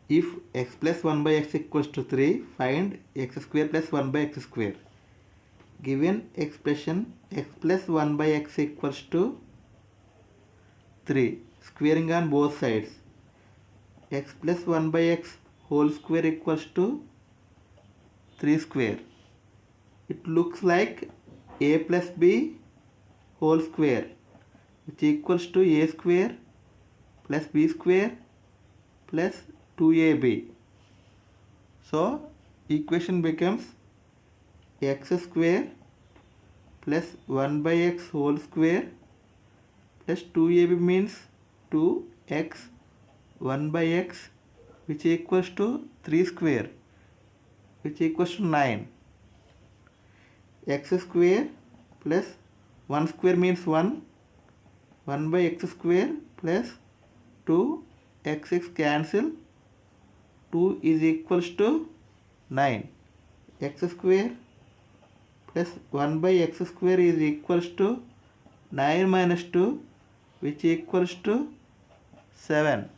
If x plus 1 by x equals to 3, find x square plus 1 by x square. Given expression x plus 1 by x equals to 3. Squaring on both sides. X plus 1 by x whole square equals to 3 square. It looks like a plus b whole square, which equals to a square plus b square plus 2ab. So equation becomes x square plus 1 by x whole square plus 2ab means 2x 1 by x, which equals to 3 square, which equals to 9. X square plus 1 square means 1 by x square plus 2 x cancel, 2 is equals to 9. X square plus 1 by x square is equals to 9 minus 2, which equals to 7.